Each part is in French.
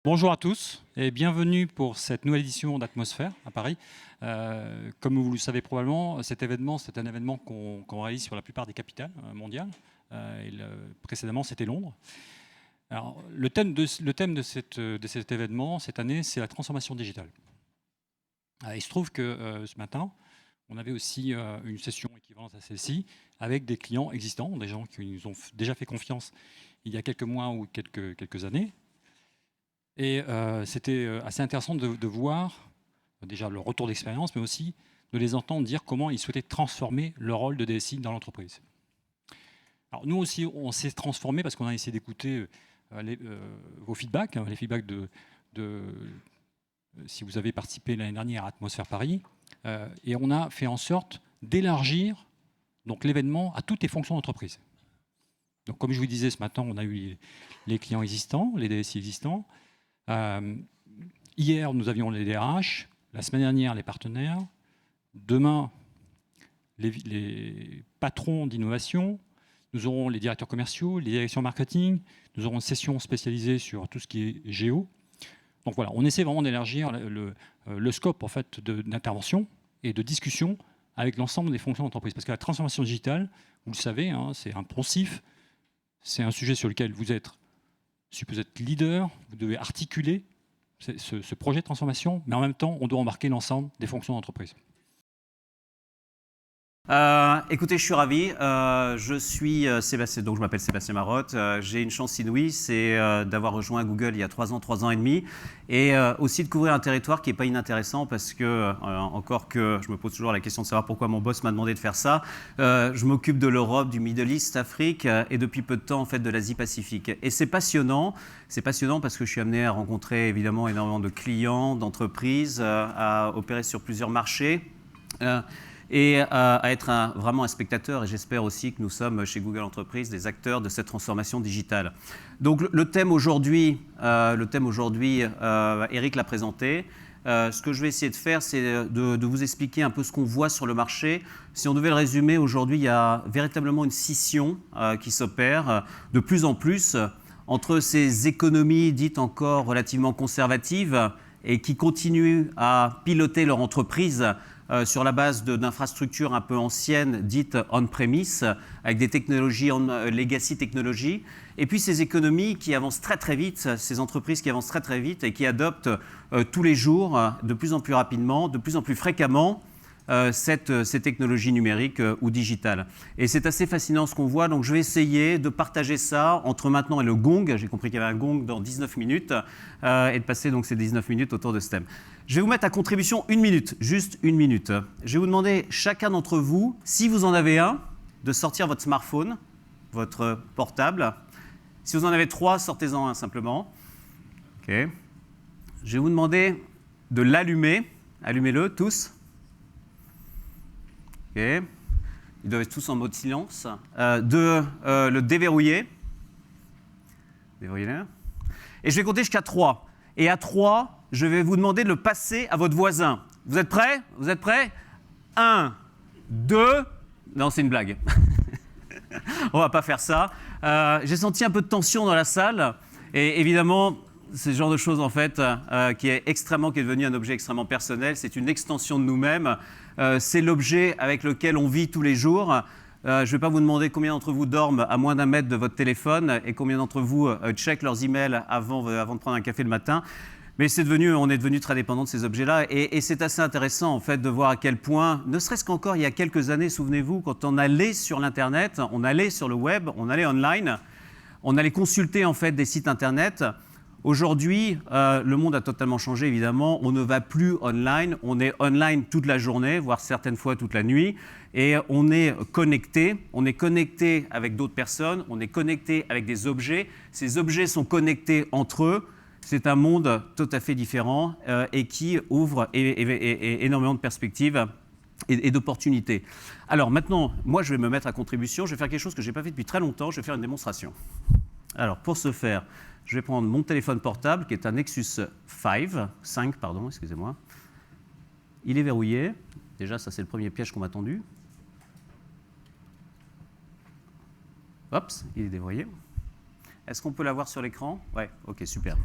Bonjour à tous et bienvenue pour cette nouvelle édition d'Atmosphère à Paris. Comme vous le savez probablement, cet événement, c'est un événement qu'on réalise sur la plupart des capitales mondiales. Précédemment, c'était Londres. Alors, le thème de cet événement, cette année, c'est la transformation digitale. Il se trouve que ce matin, on avait aussi une session équivalente à celle-ci avec des clients existants, des gens qui nous ont déjà fait confiance il y a quelques mois ou quelques années. Et c'était assez intéressant de voir déjà le retour d'expérience, mais aussi de les entendre dire comment ils souhaitaient transformer le rôle de DSI dans l'entreprise. Alors nous aussi, on s'est transformé parce qu'on a essayé d'écouter vos feedbacks, les feedbacks si vous avez participé l'année dernière à Atmosphère Paris, et on a fait en sorte d'élargir donc l'événement à toutes les fonctions d'entreprise. Donc comme je vous disais ce matin, on a eu les clients existants, les DSI existants. Hier, nous avions les DRH, la semaine dernière, les partenaires, demain, les patrons d'innovation, nous aurons les directeurs commerciaux, les directions marketing, nous aurons une session spécialisée sur tout ce qui est géo. Donc voilà, on essaie vraiment d'élargir le scope en fait, d'intervention et de discussion avec l'ensemble des fonctions d'entreprise. Parce que la transformation digitale, vous le savez, hein, c'est un poncif, c'est un sujet sur lequel vous êtes leader, vous devez articuler ce projet de transformation, mais en même temps, on doit embarquer l'ensemble des fonctions d'entreprise. Écoutez, je suis ravi. Je suis Sébastien, donc je m'appelle Sébastien Marotte. J'ai une chance inouïe, c'est d'avoir rejoint Google il y a 3 ans et demi, et aussi de couvrir un territoire qui n'est pas inintéressant parce que, encore que je me pose toujours la question de savoir pourquoi mon boss m'a demandé de faire ça, je m'occupe de l'Europe, du Middle East, Afrique et depuis peu de temps en fait de l'Asie-Pacifique. Et c'est passionnant parce que je suis amené à rencontrer évidemment énormément de clients, d'entreprises, à opérer sur plusieurs marchés. Et à être vraiment un spectateur, et j'espère aussi que nous sommes chez Google Entreprises des acteurs de cette transformation digitale. Donc le thème aujourd'hui, Eric l'a présenté. Ce que je vais essayer de faire, c'est de vous expliquer un peu ce qu'on voit sur le marché. Si on devait le résumer, aujourd'hui, il y a véritablement une scission qui s'opère de plus en plus entre ces économies dites encore relativement conservatives et qui continuent à piloter leur entreprise sur la base d'infrastructures un peu anciennes, dites on-premise, avec des technologies legacy technologies, et puis ces économies qui avancent très très vite, ces entreprises qui avancent très très vite et qui adoptent tous les jours, de plus en plus rapidement, de plus en plus fréquemment, ces technologies numériques ou digitales. Et c'est assez fascinant ce qu'on voit, donc je vais essayer de partager ça entre maintenant et le gong. J'ai compris qu'il y avait un gong dans 19 minutes, et de passer donc ces 19 minutes autour de ce thème. Je vais vous mettre à contribution 1 minute, juste 1 minute. Je vais vous demander, chacun d'entre vous, si vous en avez un, de sortir votre smartphone, votre portable. Si vous en avez 3, sortez-en un simplement. OK. Je vais vous demander de l'allumer. Allumez-le tous. OK. Ils doivent être tous en mode silence. De le déverrouiller. Déverrouillez-le. Et je vais compter jusqu'à 3. Et à 3, je vais vous demander de le passer à votre voisin. Vous êtes prêts? Vous êtes prêts? 1, 2... Non, c'est une blague. On ne va pas faire ça. J'ai senti un peu de tension dans la salle. Et évidemment, c'est ce genre de choses, en fait, qui est devenu un objet extrêmement personnel. C'est une extension de nous-mêmes. C'est l'objet avec lequel on vit tous les jours. Je ne vais pas vous demander combien d'entre vous dorment à moins d'1 mètre de votre téléphone et combien d'entre vous checkent leurs emails avant de prendre un café le matin. Mais on est devenu très dépendant de ces objets-là. Et c'est assez intéressant, en fait, de voir à quel point, ne serait-ce qu'encore il y a quelques années, souvenez-vous, quand on allait sur l'Internet, on allait sur le web, on allait online, on allait consulter, en fait, des sites Internet. Aujourd'hui, le monde a totalement changé, évidemment. On ne va plus online. On est online toute la journée, voire certaines fois toute la nuit. Et on est connecté. On est connecté avec d'autres personnes. On est connecté avec des objets. Ces objets sont connectés entre eux. C'est un monde tout à fait différent et qui ouvre énormément de perspectives et d'opportunités. Alors maintenant, moi, je vais me mettre à contribution. Je vais faire quelque chose que je n'ai pas fait depuis très longtemps. Je vais faire une démonstration. Alors, pour ce faire, je vais prendre mon téléphone portable, qui est un Nexus 5, pardon, excusez-moi. Il est verrouillé. Déjà, ça, c'est le premier piège qu'on m'a tendu. Hop, il est déverrouillé. Est-ce qu'on peut l'avoir sur l'écran? Ouais, ok, super.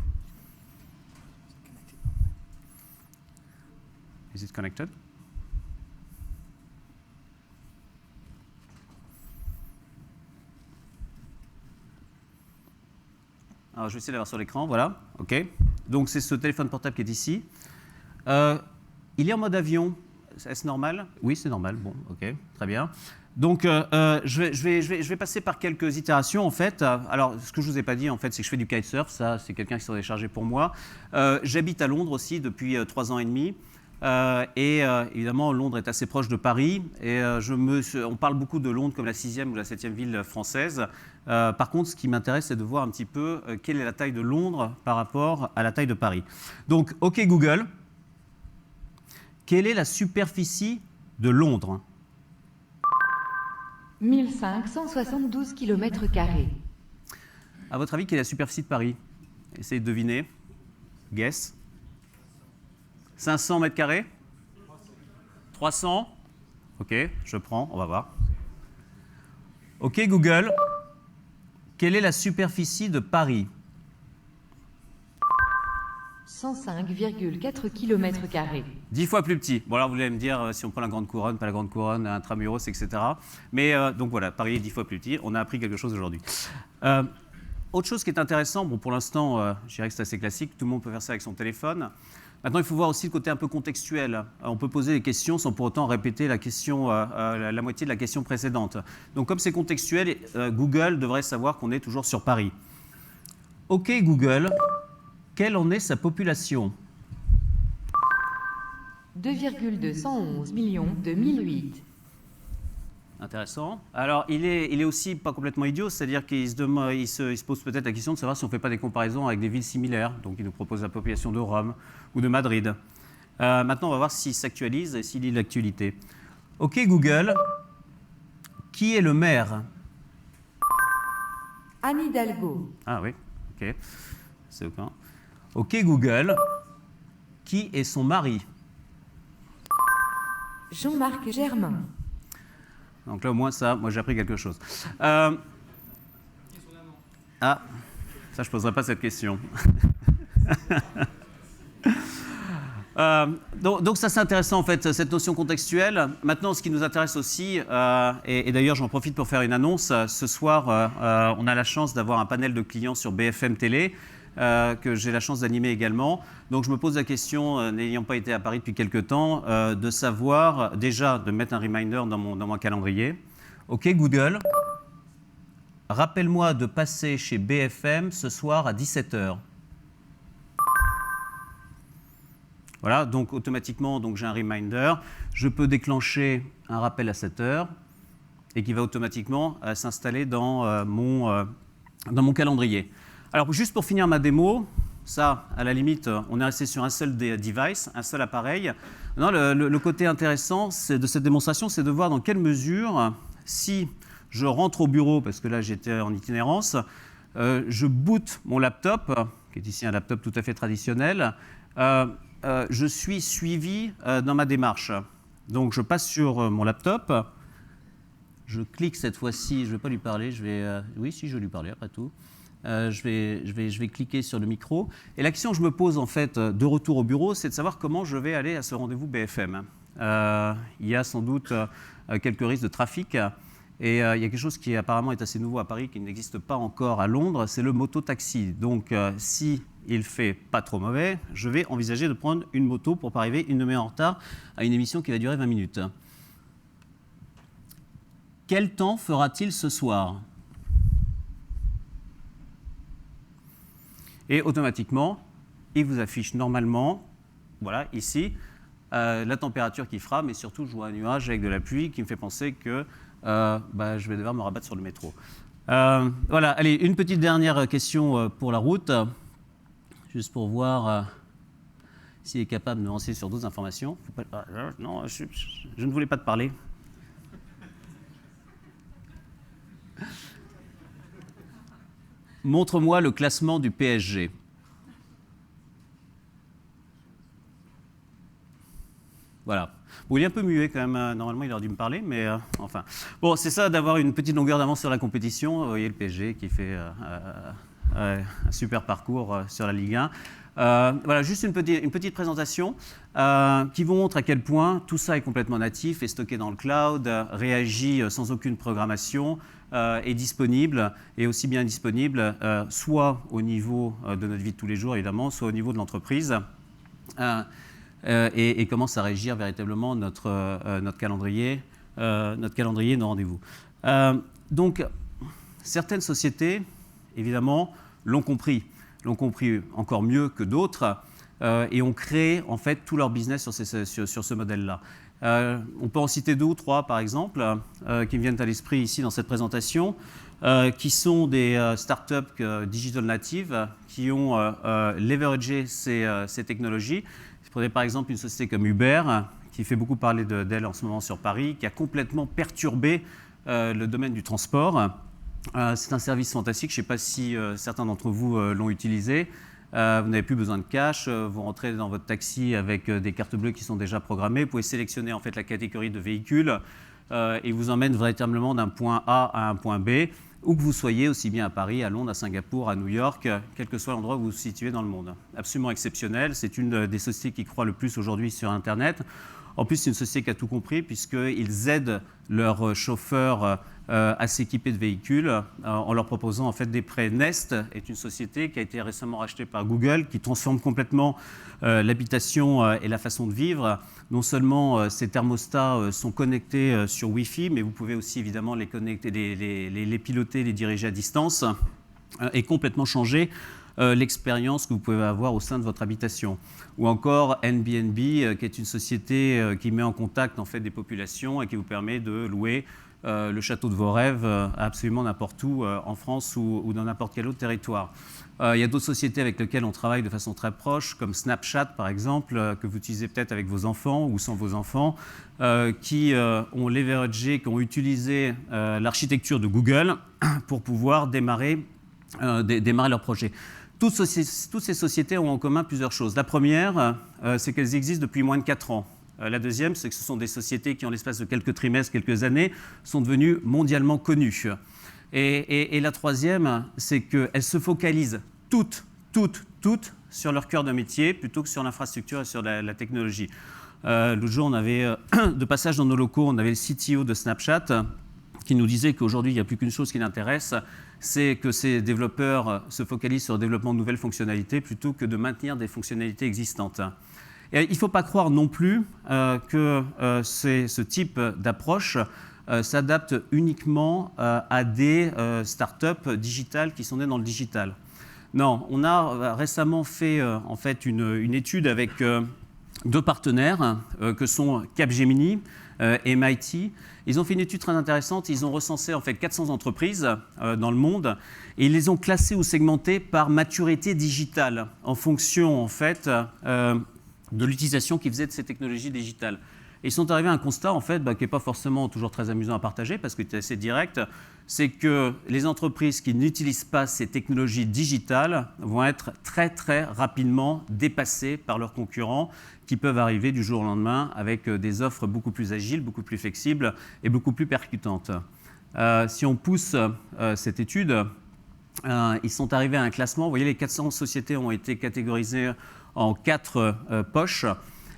Is it connected? Alors, je vais essayer d'avoir sur l'écran, voilà, OK. Donc, c'est ce téléphone portable qui est ici. Il est en mode avion. Est-ce normal? Oui, c'est normal. Bon, OK, très bien. Donc, je vais passer par quelques itérations, en fait. Alors, ce que je ne vous ai pas dit, en fait, c'est que je fais du kitesurf. Ça, c'est quelqu'un qui s'en est chargé pour moi. J'habite à Londres aussi depuis 3 ans et demi. Évidemment, Londres est assez proche de Paris. Et on parle beaucoup de Londres comme la 6e ou la 7e ville française. Par contre, ce qui m'intéresse, c'est de voir un petit peu quelle est la taille de Londres par rapport à la taille de Paris. Donc, OK Google, quelle est la superficie de Londres? 1572 km². À votre avis, quelle est la superficie de Paris? Essayez de deviner. Guess. 500 mètres carrés? 300? OK, je prends, on va voir. OK Google, quelle est la superficie de Paris? 105,4 km². 10 fois plus petit. Bon, alors vous allez me dire si on prend la Grande Couronne, pas la Grande Couronne, Intramuros, etc. Mais donc voilà, Paris est 10 fois plus petit. On a appris quelque chose aujourd'hui. Autre chose qui est intéressant, bon, pour l'instant, je dirais que c'est assez classique, tout le monde peut faire ça avec son téléphone. Maintenant, il faut voir aussi le côté un peu contextuel. On peut poser des questions sans pour autant répéter la question, la moitié de la question précédente. Donc, comme c'est contextuel, Google devrait savoir qu'on est toujours sur Paris. OK Google, quelle en est sa population? 2,211 millions 2008. Intéressant. Alors, il est aussi pas complètement idiot, c'est-à-dire qu'il se pose peut-être la question de savoir si on ne fait pas des comparaisons avec des villes similaires. Donc, il nous propose la population de Rome ou de Madrid. Maintenant, on va voir s'il s'actualise et s'il lit l'actualité. OK Google, qui est le maire? Anne Hidalgo. Ah oui, OK. C'est OK. OK Google, qui est son mari? Jean-Marc Germain. Donc là, au moins, ça, moi, j'ai appris quelque chose. Ah, ça, je ne poserai pas cette question. Donc ça, c'est intéressant, en fait, cette notion contextuelle. Maintenant, ce qui nous intéresse aussi, et d'ailleurs, j'en profite pour faire une annonce. Ce soir, on a la chance d'avoir un panel de clients sur BFM Télé, que j'ai la chance d'animer également. Donc je me pose la question, n'ayant pas été à Paris depuis quelques temps, de savoir, déjà, de mettre un reminder dans mon calendrier. OK Google, rappelle-moi de passer chez BFM ce soir à 17h. Voilà, donc automatiquement, j'ai un reminder. Je peux déclencher un rappel à 7h et qui va automatiquement s'installer dans mon calendrier. Alors, juste pour finir ma démo, ça, à la limite, on est resté sur un seul device, un seul appareil. Non, le côté intéressant de cette démonstration, c'est de voir dans quelle mesure, si je rentre au bureau, parce que là, j'étais en itinérance, je boot mon laptop, qui est ici un laptop tout à fait traditionnel, je suis suivi dans ma démarche. Donc, je passe sur mon laptop, je clique cette fois-ci, je ne vais pas lui parler, oui, si, je vais lui parler après tout. Je vais cliquer sur le micro. Et la question que je me pose, en fait, de retour au bureau, c'est de savoir comment je vais aller à ce rendez-vous BFM. Il y a sans doute quelques risques de trafic. Et il y a quelque chose qui apparemment est assez nouveau à Paris, qui n'existe pas encore à Londres, c'est le moto-taxi. Donc, si il fait pas trop mauvais, je vais envisager de prendre une moto pour pas arriver une demi-heure en retard à une émission qui va durer 20 minutes. Quel temps fera-t-il ce soir ? Et automatiquement, il vous affiche normalement, voilà, ici, la température qu'il fera, mais surtout, je vois un nuage avec de la pluie qui me fait penser que je vais devoir me rabattre sur le métro. Voilà, allez, une petite dernière question pour la route, juste pour voir s'il est capable de me lancer sur d'autres informations. Non, je ne voulais pas te parler. Montre-moi le classement du PSG. Voilà. Bon, il est un peu muet quand même. Normalement, il aurait dû me parler, mais enfin. Bon, c'est ça d'avoir une petite longueur d'avance sur la compétition. Vous voyez le PSG qui fait un super parcours sur la Ligue 1. Voilà, juste une petite présentation qui vous montre à quel point tout ça est complètement natif, est stocké dans le cloud, réagit sans aucune programmation, est disponible, et aussi bien disponible soit au niveau de notre vie de tous les jours, évidemment, soit au niveau de l'entreprise, et commence à régir véritablement notre calendrier, nos rendez-vous. Donc, certaines sociétés, évidemment, l'ont compris encore mieux que d'autres, et ont créé en fait tout leur business sur ce modèle-là. On peut en citer 2 ou 3 par exemple, qui me viennent à l'esprit ici dans cette présentation, qui sont des startups digital natives qui ont leveragé ces technologies. Prenez par exemple une société comme Uber, qui fait beaucoup parler d'elle en ce moment sur Paris, qui a complètement perturbé le domaine du transport. C'est un service fantastique, je ne sais pas si certains d'entre vous l'ont utilisé. Vous n'avez plus besoin de cash, vous rentrez dans votre taxi avec des cartes bleues qui sont déjà programmées, vous pouvez sélectionner en fait la catégorie de véhicule et vous emmène véritablement d'un point A à un point B, où que vous soyez, aussi bien à Paris, à Londres, à Singapour, à New York, quel que soit l'endroit où vous vous situez dans le monde. Absolument exceptionnel, c'est une des sociétés qui croît le plus aujourd'hui sur Internet. En plus, c'est une société qui a tout compris puisqu'ils aident leurs chauffeurs à s'équiper de véhicules en leur proposant en fait des prêts. Nest est une société qui a été récemment rachetée par Google, qui transforme complètement l'habitation et la façon de vivre. Non seulement ces thermostats sont connectés sur Wi-Fi, mais vous pouvez aussi évidemment les connecter, les piloter, les diriger à distance et complètement changer l'expérience que vous pouvez avoir au sein de votre habitation. Ou encore Airbnb, qui est une société qui met en contact en fait, des populations et qui vous permet de louer le château de vos rêves absolument n'importe où en France ou dans n'importe quel autre territoire. Il y a d'autres sociétés avec lesquelles on travaille de façon très proche, comme Snapchat par exemple, que vous utilisez peut-être avec vos enfants ou sans vos enfants, qui ont leveragé, qui ont utilisé l'architecture de Google pour pouvoir démarrer leur projet. Toutes ces sociétés ont en commun plusieurs choses. La première, c'est qu'elles existent depuis moins de 4 ans. La deuxième, c'est que ce sont des sociétés qui, en l'espace de quelques trimestres, quelques années, sont devenues mondialement connues. Et la troisième, c'est qu'elles se focalisent toutes sur leur cœur de métier plutôt que sur l'infrastructure et sur la technologie. L'autre jour, on avait, de passage dans nos locaux, on avait le CTO de Snapchat qui nous disait qu'aujourd'hui, il n'y a plus qu'une chose qui l'intéresse, c'est que ces développeurs se focalisent sur le développement de nouvelles fonctionnalités plutôt que de maintenir des fonctionnalités existantes. Et il ne faut pas croire non plus que ce type d'approche s'adapte uniquement à des startups digitales qui sont nées dans le digital. Non, on a récemment fait en fait une étude avec 2 partenaires que sont Capgemini et MIT. Ils ont fait une étude très intéressante. Ils ont recensé en fait 400 entreprises dans le monde et ils les ont classées ou segmentées par maturité digitale en fonction en fait de l'utilisation qu'ils faisaient de ces technologies digitales. Et ils sont arrivés à un constat en fait qui n'est pas forcément toujours très amusant à partager parce qu'il est assez direct, c'est que les entreprises qui n'utilisent pas ces technologies digitales vont être très rapidement dépassées par leurs concurrents qui peuvent arriver du jour au lendemain avec des offres beaucoup plus agiles, beaucoup plus flexibles et beaucoup plus percutantes. Si on pousse cette étude, ils sont arrivés à un classement. Vous voyez, les 400 sociétés ont été catégorisées en 4 poches.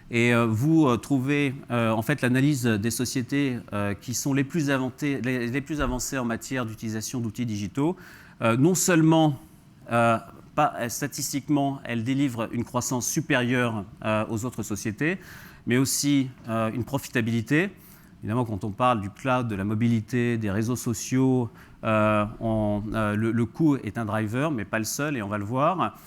Et vous trouvez en fait l'analyse des sociétés qui sont les plus avancées en matière d'utilisation d'outils digitaux. Non seulement, statistiquement, elles délivrent une croissance supérieure aux autres sociétés, mais aussi une profitabilité. Évidemment, quand on parle du cloud, de la mobilité, des réseaux sociaux, le coût est un driver, mais pas le seul, et on va le voir.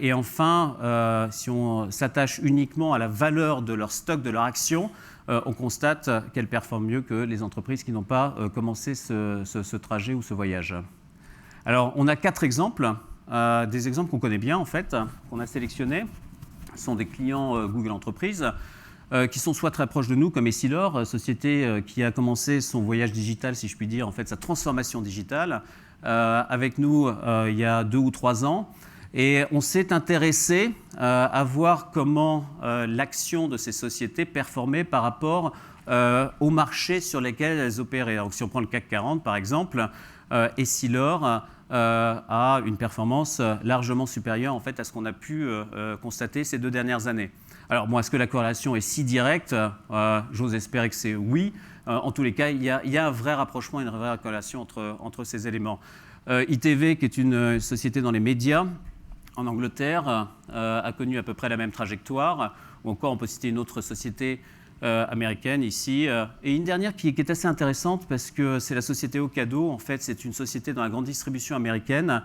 Et enfin, si on s'attache uniquement à la valeur de leur stock, de leur action, on constate qu'elles performent mieux que les entreprises qui n'ont pas commencé ce trajet ou ce voyage. Alors, on a 4 exemples, des exemples qu'on connaît bien en fait, qu'on a sélectionnés. Ce sont des clients Google Entreprises qui sont soit très proches de nous, comme Essilor, société qui a commencé son voyage digital, si je puis dire, en fait, sa transformation digitale, avec nous il y a 2 ou 3 ans. Et on s'est intéressé à voir comment l'action de ces sociétés performait par rapport aux marchés sur lesquels elles opéraient. Donc, si on prend le CAC 40, par exemple, Essilor a une performance largement supérieure en fait, à ce qu'on a pu constater ces 2 dernières années. Alors, bon, est-ce que la corrélation est si directe? J'ose espérer que c'est oui. En tous les cas, il y a un vrai rapprochement, une vraie corrélation entre ces éléments. ITV, qui est une société dans les médias en Angleterre, a connu à peu près la même trajectoire. Ou encore, on peut citer une autre société américaine ici. Et une dernière qui est assez intéressante parce que c'est la société Ocado. En fait, c'est une société dans la grande distribution américaine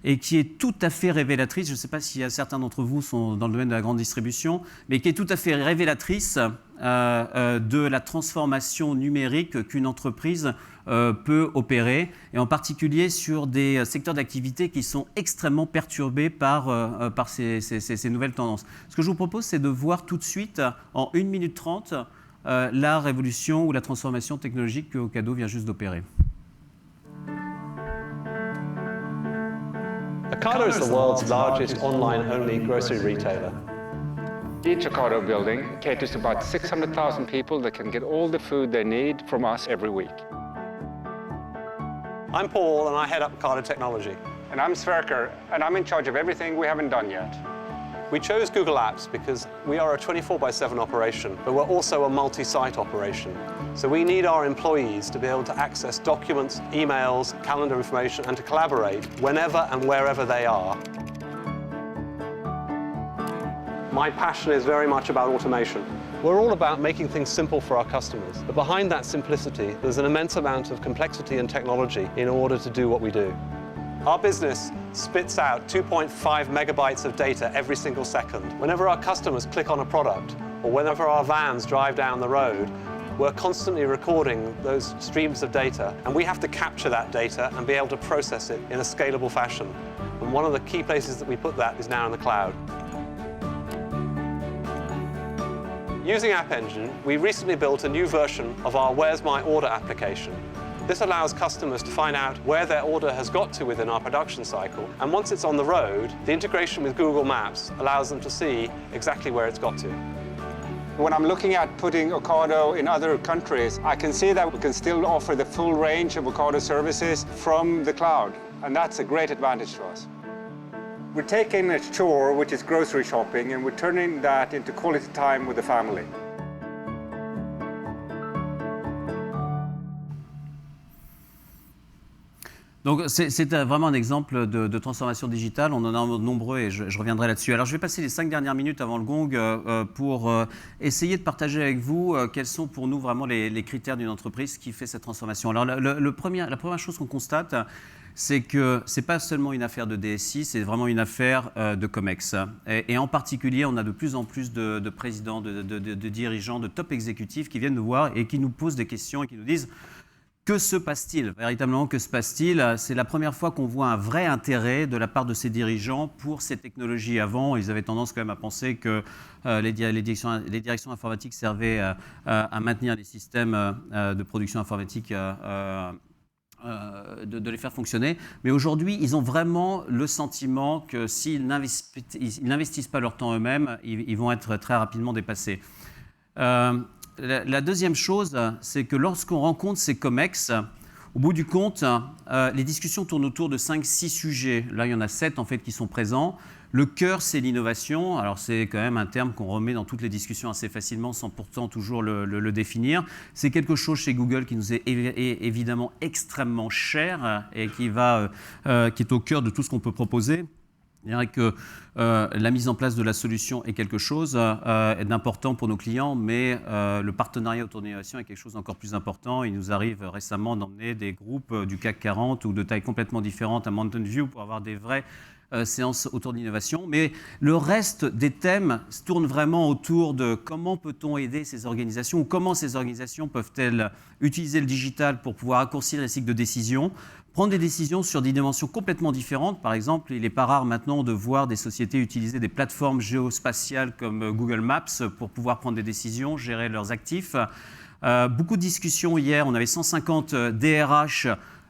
et qui est tout à fait révélatrice. Je ne sais pas si certains d'entre vous sont dans le domaine de la grande distribution, mais qui est tout à fait révélatrice de la transformation numérique qu'une entreprise peut opérer, et en particulier sur des secteurs d'activité qui sont extrêmement perturbés par ces nouvelles tendances. Ce que je vous propose, c'est de voir tout de suite, en 1 minute 30, la révolution ou la transformation technologique que Ocado vient juste d'opérer. Ocado is the world's largest online-only grocery retailer. Each Ocado building caters to about 600,000 people that can get all the food they need from us every week. I'm Paul and I head up Ocado Technology. And I'm Sverker, and I'm in charge of everything we haven't done yet. We chose Google Apps because we are a 24/7 operation, but we're also a multi-site operation. So we need our employees to be able to access documents, emails, calendar information, and to collaborate whenever and wherever they are. My passion is very much about automation. We're all about making things simple for our customers, but behind that simplicity, there's an immense amount of complexity and technology in order to do what we do. Our business spits out 2.5 megabytes of data every single second. Whenever our customers click on a product, or whenever our vans drive down the road, we're constantly recording those streams of data, and we have to capture that data and be able to process it in a scalable fashion. And one of the key places that we put that is now in the cloud. Using App Engine, we recently built a new version of our Where's My Order application. This allows customers to find out where their order has got to within our production cycle, and once it's on the road, the integration with Google Maps allows them to see exactly where it's got to. When I'm looking at putting Ocado in other countries, I can see that we can still offer the full range of Ocado services from the cloud, and that's a great advantage to us. We're taking a chore, which is grocery shopping, and we're turning that into quality time with the family. Donc c'est vraiment un exemple de transformation digitale. On en a nombreux et je reviendrai là-dessus. Alors je vais passer les 5 dernières minutes avant le gong pour essayer de partager avec vous quels sont pour nous vraiment les critères d'une entreprise qui fait cette transformation. Alors la première chose qu'on constate, c'est que ce n'est pas seulement une affaire de DSI, c'est vraiment une affaire de COMEX. Et en particulier, on a de plus en plus de présidents, de dirigeants, de top exécutifs qui viennent nous voir et qui nous posent des questions et qui nous disent: que se passe-t-il? Véritablement, que se passe-t-il? C'est la première fois qu'on voit un vrai intérêt de la part de ces dirigeants pour ces technologies. Avant, ils avaient tendance quand même à penser que les directions informatiques servaient à maintenir les systèmes de production informatique, de les faire fonctionner. Mais aujourd'hui, ils ont vraiment le sentiment que s'ils n'investissent pas leur temps eux-mêmes, ils vont être très rapidement dépassés. La deuxième chose, c'est que lorsqu'on rencontre ces COMEX, au bout du compte, les discussions tournent autour de 5-6 sujets. Là, il y en a 7 en fait qui sont présents. Le cœur, c'est l'innovation. Alors, c'est quand même un terme qu'on remet dans toutes les discussions assez facilement, sans pourtant toujours le définir. C'est quelque chose chez Google qui nous est évidemment extrêmement cher et qui est au cœur de tout ce qu'on peut proposer. Je dirais que la mise en place de la solution est quelque chose d'important pour nos clients, mais le partenariat autour de l'innovation est quelque chose d'encore plus important. Il nous arrive récemment d'emmener des groupes du CAC 40 ou de tailles complètement différentes à Mountain View pour avoir des vraies séances autour de l'innovation. Mais le reste des thèmes se tourne vraiment autour de comment peut-on aider ces organisations ou comment ces organisations peuvent-elles utiliser le digital pour pouvoir raccourcir les cycles de décision, prendre des décisions sur des dimensions complètement différentes. Par exemple, il n'est pas rare maintenant de voir des sociétés utiliser des plateformes géospatiales comme Google Maps pour pouvoir prendre des décisions, gérer leurs actifs. Beaucoup de discussions hier, on avait 150 DRH.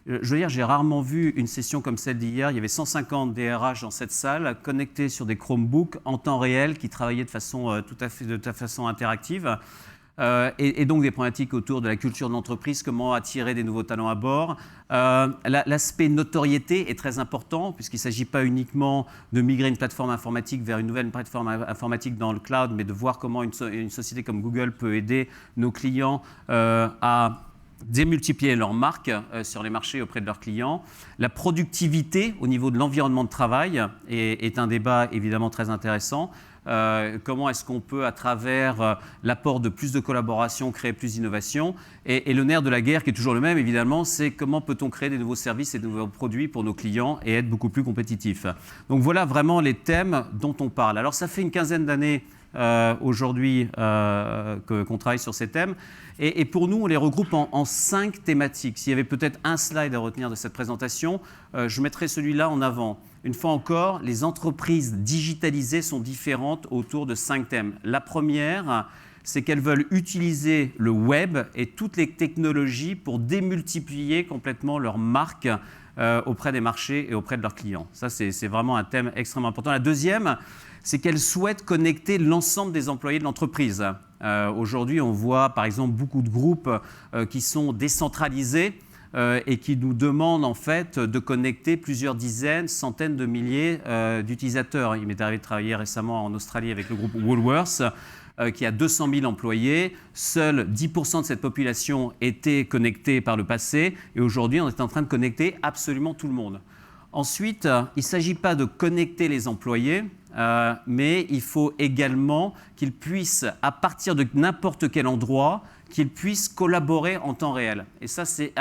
Je veux dire, j'ai rarement vu une session comme celle d'hier. Il y avait 150 DRH dans cette salle, connectés sur des Chromebooks en temps réel, qui travaillaient de façon interactive. et donc des problématiques autour de la culture de l'entreprise, comment attirer des nouveaux talents à bord. L'aspect notoriété est très important, puisqu'il ne s'agit pas uniquement de migrer une plateforme informatique vers une nouvelle plateforme informatique dans le cloud, mais de voir comment une société comme Google peut aider nos clients à démultiplier leur marque sur les marchés auprès de leurs clients. La productivité au niveau de l'environnement de travail est un débat évidemment très intéressant. Comment est-ce qu'on peut, à travers l'apport de plus de collaboration, créer plus d'innovation. Et le nerf de la guerre, qui est toujours le même, évidemment, c'est comment peut-on créer des nouveaux services et de nouveaux produits pour nos clients et être beaucoup plus compétitifs. Donc voilà vraiment les thèmes dont on parle. Alors ça fait une quinzaine d'années aujourd'hui qu'on travaille sur ces thèmes. Et pour nous, on les regroupe en 5 thématiques. S'il y avait peut-être un slide à retenir de cette présentation, je mettrais celui-là en avant. Une fois encore, les entreprises digitalisées sont différentes autour de 5 thèmes. La première, c'est qu'elles veulent utiliser le web et toutes les technologies pour démultiplier complètement leur marque auprès des marchés et auprès de leurs clients. Ça, c'est vraiment un thème extrêmement important. La deuxième, c'est qu'elles souhaitent connecter l'ensemble des employés de l'entreprise. Aujourd'hui, on voit par exemple beaucoup de groupes qui sont décentralisés et qui nous demandent en fait de connecter plusieurs dizaines, centaines de milliers d'utilisateurs. Il m'est arrivé de travailler récemment en Australie avec le groupe Woolworths, qui a 200 000 employés. Seuls 10% de cette population étaient connectés par le passé. Et aujourd'hui, on est en train de connecter absolument tout le monde. Ensuite, il ne s'agit pas de connecter les employés, mais il faut également qu'ils puissent, à partir de n'importe quel endroit, qu'ils puissent collaborer en temps réel. Et ça, c'est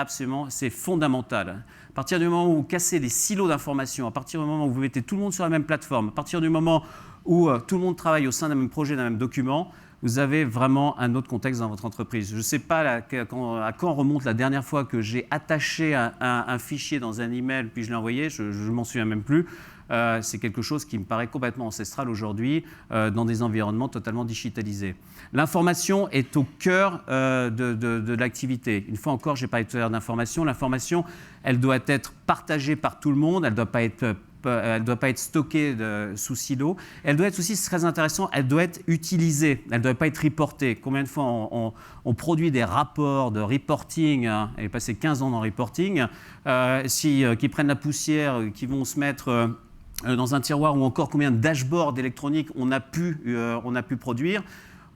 fondamental. À partir du moment où vous cassez les silos d'information, à partir du moment où vous mettez tout le monde sur la même plateforme, à partir du moment où tout le monde travaille au sein d'un même projet, d'un même document, vous avez vraiment un autre contexte dans votre entreprise. Je ne sais pas à quand remonte la dernière fois que j'ai attaché un fichier dans un email, puis je l'ai envoyé, je ne m'en souviens même plus. C'est quelque chose qui me paraît complètement ancestral aujourd'hui dans des environnements totalement digitalisés. L'information est au cœur de l'activité. Une fois encore, j'ai parlé tout à l'heure d'information. L'information, elle doit être partagée par tout le monde, elle ne doit pas être stockée sous silo. Elle doit être aussi, c'est très intéressant, elle doit être utilisée, elle ne doit pas être reportée. Combien de fois on produit des rapports de reporting, elle est passée 15 ans dans le reporting, qui prennent la poussière, qui vont se mettre dans un tiroir, ou encore combien de dashboards électroniques on a pu produire,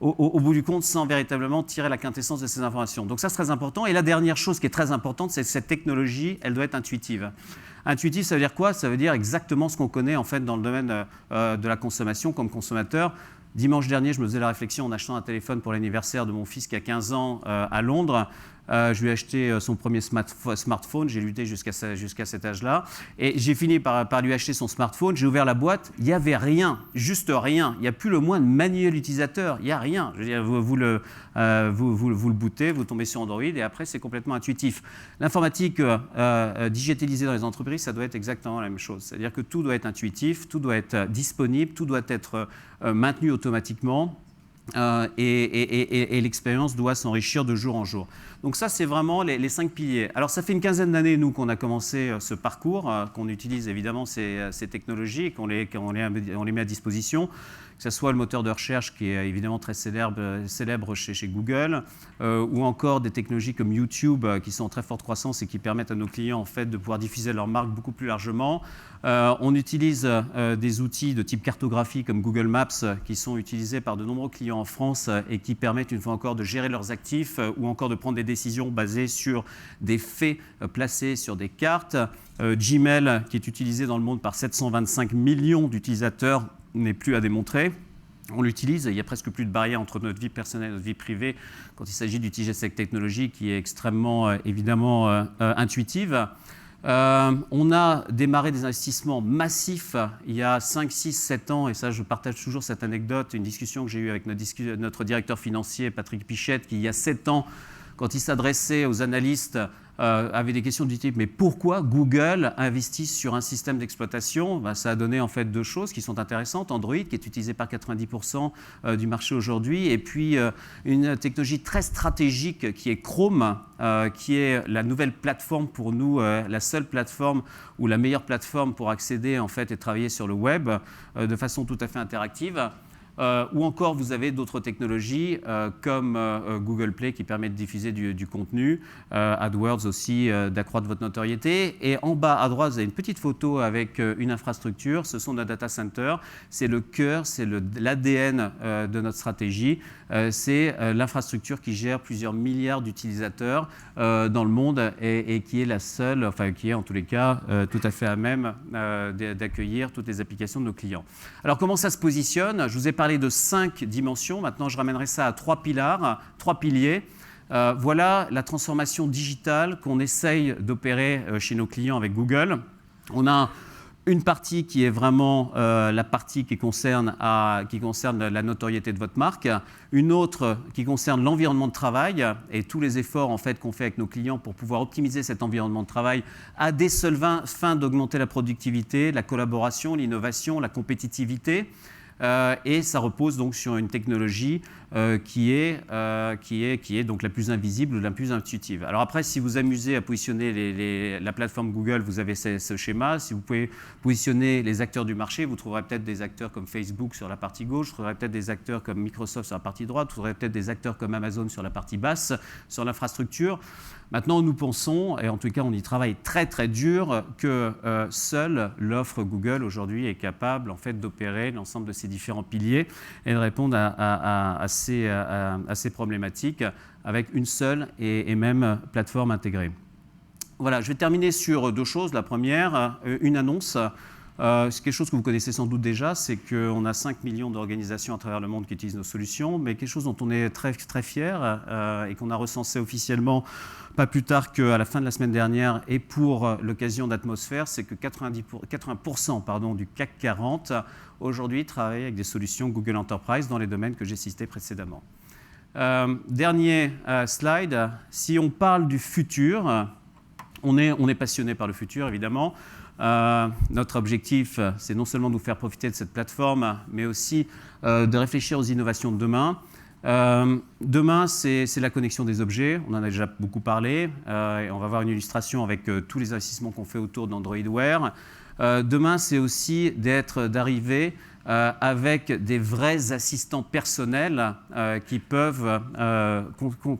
au bout du compte, sans véritablement tirer la quintessence de ces informations. Donc ça, c'est très important. Et la dernière chose qui est très importante, c'est que cette technologie, elle doit être intuitive. Intuitive, ça veut dire quoi? Ça veut dire exactement ce qu'on connaît en fait dans le domaine de la consommation comme consommateur. Dimanche dernier, je me faisais la réflexion en achetant un téléphone pour l'anniversaire de mon fils qui a 15 ans à Londres. Je lui ai acheté son premier smartphone, j'ai lutté jusqu'à cet âge-là. Et j'ai fini par lui acheter son smartphone, j'ai ouvert la boîte, il n'y avait rien, juste rien. Il n'y a plus le moindre manuel utilisateur, il n'y a rien. Je veux dire, vous le bootez, vous tombez sur Android et après c'est complètement intuitif. L'informatique digitalisée dans les entreprises, ça doit être exactement la même chose. C'est-à-dire que tout doit être intuitif, tout doit être disponible, tout doit être maintenu automatiquement. Et l'expérience doit s'enrichir de jour en jour. Donc ça, c'est vraiment les 5 piliers. Alors ça fait une quinzaine d'années, nous, qu'on a commencé ce parcours, qu'on utilise évidemment ces technologies, qu'on les met à disposition, que ce soit le moteur de recherche qui est évidemment très célèbre chez Google, ou encore des technologies comme YouTube qui sont en très forte croissance et qui permettent à nos clients en fait, de pouvoir diffuser leur marque beaucoup plus largement. On utilise des outils de type cartographie comme Google Maps qui sont utilisés par de nombreux clients en France et qui permettent une fois encore de gérer leurs actifs ou encore de prendre des décisions basées sur des faits placés sur des cartes. Gmail, qui est utilisé dans le monde par 725 millions d'utilisateurs, n'est plus à démontrer. On l'utilise, il n'y a presque plus de barrière entre notre vie personnelle et notre vie privée quand il s'agit d'utiliser cette technologie qui est extrêmement, évidemment, intuitive. On a démarré des investissements massifs il y a 5, 6, 7 ans, et ça je partage toujours cette anecdote, une discussion que j'ai eue avec notre directeur financier Patrick Pichette, qui il y a 7 ans, quand il s'adressait aux analystes, avait des questions du type « Mais pourquoi Google investit sur un système d'exploitation ?» Ça a donné en fait 2 choses qui sont intéressantes. Android, qui est utilisé par 90% du marché aujourd'hui, et puis une technologie très stratégique qui est Chrome, qui est la nouvelle plateforme pour nous, la seule plateforme ou la meilleure plateforme pour accéder en fait, et travailler sur le web de façon tout à fait interactive. ou encore vous avez d'autres technologies comme Google Play qui permet de diffuser du contenu, AdWords aussi, d'accroître votre notoriété. Et en bas à droite, vous avez une petite photo avec une infrastructure. Ce sont nos data centers. C'est le cœur, c'est l'ADN de notre stratégie. C'est l'infrastructure qui gère plusieurs milliards d'utilisateurs dans le monde et qui est la seule, enfin qui est en tous les cas tout à fait à même d'accueillir toutes les applications de nos clients. Alors comment ça se positionne? Je vous ai parlé de 5 dimensions. Maintenant, je ramènerai ça à 3 piliers. Voilà la transformation digitale qu'on essaye d'opérer chez nos clients avec Google. On a une partie qui est vraiment la partie qui concerne la notoriété de votre marque, une autre qui concerne l'environnement de travail et tous les efforts en fait, qu'on fait avec nos clients pour pouvoir optimiser cet environnement de travail à des seules fins d'augmenter la productivité, la collaboration, l'innovation, la compétitivité. Et ça repose donc sur une technologie qui est donc la plus invisible ou la plus intuitive. Alors après, si vous amusez à positionner la plateforme Google, vous avez ce schéma. Si vous pouvez positionner les acteurs du marché, vous trouverez peut-être des acteurs comme Facebook sur la partie gauche, vous trouverez peut-être des acteurs comme Microsoft sur la partie droite, vous trouverez peut-être des acteurs comme Amazon sur la partie basse, sur l'infrastructure. Maintenant, nous pensons, et en tout cas on y travaille très très dur, que seule l'offre Google aujourd'hui est capable en fait, d'opérer l'ensemble de ces différents piliers et de répondre à ces problématiques avec une seule et même plateforme intégrée. Voilà, je vais terminer sur 2 choses. La première, une annonce. C'est quelque chose que vous connaissez sans doute déjà, c'est qu'on a 5 millions d'organisations à travers le monde qui utilisent nos solutions, mais quelque chose dont on est très, très fiers et qu'on a recensé officiellement pas plus tard qu'à la fin de la semaine dernière et pour l'occasion d'Atmosphère, c'est que 80% du CAC 40 aujourd'hui travaille avec des solutions Google Enterprise dans les domaines que j'ai cités précédemment. Dernier slide, si on parle du futur, on est passionné par le futur évidemment. Notre objectif, c'est non seulement de nous faire profiter de cette plateforme, mais aussi de réfléchir aux innovations de demain. Demain, c'est la connexion des objets. On en a déjà beaucoup parlé. Et on va voir une illustration avec tous les investissements qu'on fait autour d'Android Wear. Demain, c'est aussi d'arriver avec des vrais assistants personnels qui peuvent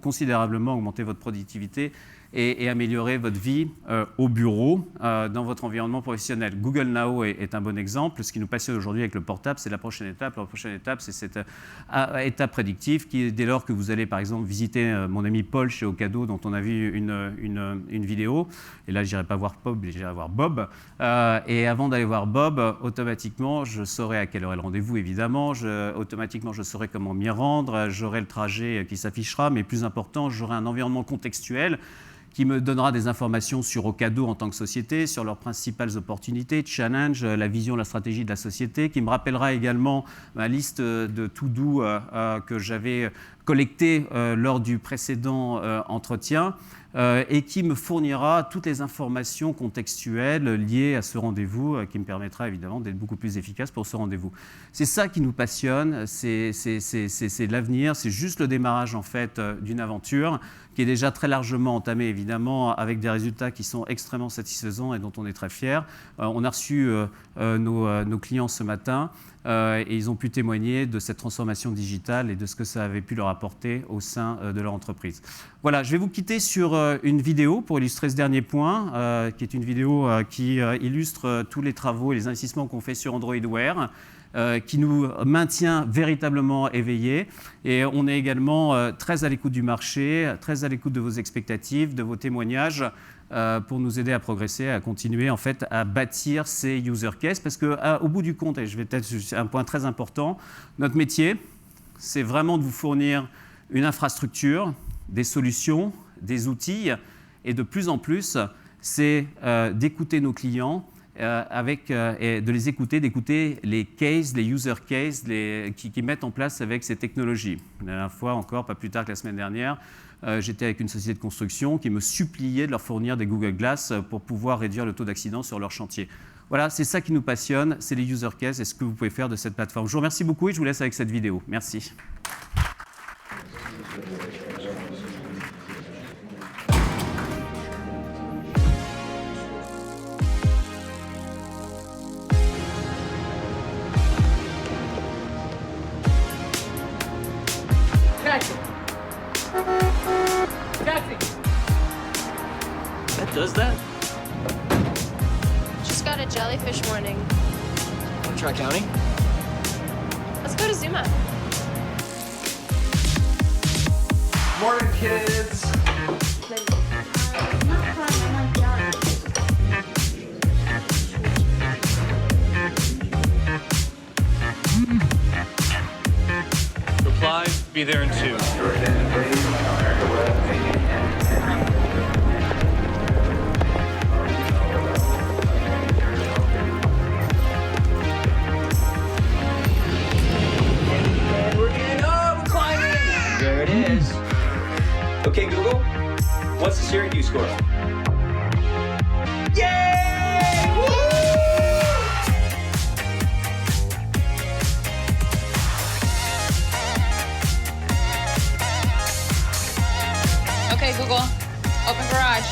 considérablement augmenter votre productivité et améliorer votre vie au bureau, dans votre environnement professionnel. Google Now est un bon exemple. Ce qui nous passionne aujourd'hui avec le portable, c'est la prochaine étape. La prochaine étape, c'est cette étape prédictive qui, dès lors que vous allez, par exemple, visiter mon ami Paul chez Ocado, dont on a vu une vidéo, et là, je n'irai pas voir Bob, j'irai voir Bob. Et avant d'aller voir Bob, automatiquement, je saurai à quelle heure est le rendez-vous, évidemment. Automatiquement, je saurai comment m'y rendre. J'aurai le trajet qui s'affichera, mais plus important, j'aurai un environnement contextuel qui me donnera des informations sur Ocado en tant que société, sur leurs principales opportunités, challenges, la vision, la stratégie de la société, qui me rappellera également ma liste de to-do que j'avais collectée lors du précédent entretien et qui me fournira toutes les informations contextuelles liées à ce rendez-vous qui me permettra évidemment d'être beaucoup plus efficace pour ce rendez-vous. C'est ça qui nous passionne, c'est l'avenir, c'est juste le démarrage en fait d'une aventure qui est déjà très largement entamée évidemment avec des résultats qui sont extrêmement satisfaisants et dont on est très fiers. On a reçu nos clients ce matin et ils ont pu témoigner de cette transformation digitale et de ce que ça avait pu leur apporter au sein de leur entreprise. Voilà, je vais vous quitter sur une vidéo pour illustrer ce dernier point, qui est une vidéo qui illustre tous les travaux et les investissements qu'on fait sur Android Wear. Qui nous maintient véritablement éveillés. Et on est également très à l'écoute du marché, très à l'écoute de vos expectatives, de vos témoignages, pour nous aider à progresser, à continuer en fait à bâtir ces user cases. Parce qu'au bout du compte, et je vais peut-être un point très important, notre métier, c'est vraiment de vous fournir une infrastructure, des solutions, des outils, et de plus en plus, c'est d'écouter nos clients, et de les écouter, d'écouter les cases, les user cases qui mettent en place avec ces technologies. La dernière fois encore, pas plus tard que la semaine dernière, j'étais avec une société de construction qui me suppliait de leur fournir des Google Glass pour pouvoir réduire le taux d'accident sur leur chantier. Voilà, c'est ça qui nous passionne, c'est les user cases et ce que vous pouvez faire de cette plateforme. Je vous remercie beaucoup et je vous laisse avec cette vidéo. Merci. jellyfish warning. Tri-County? Let's go to Zuma. Morning, kids. Reply, be there in 2. And we're in. Oh, we're climbing. There it is. Okay, Google, what's the Syracuse score? Yay! Woo! Okay, Google, open garage.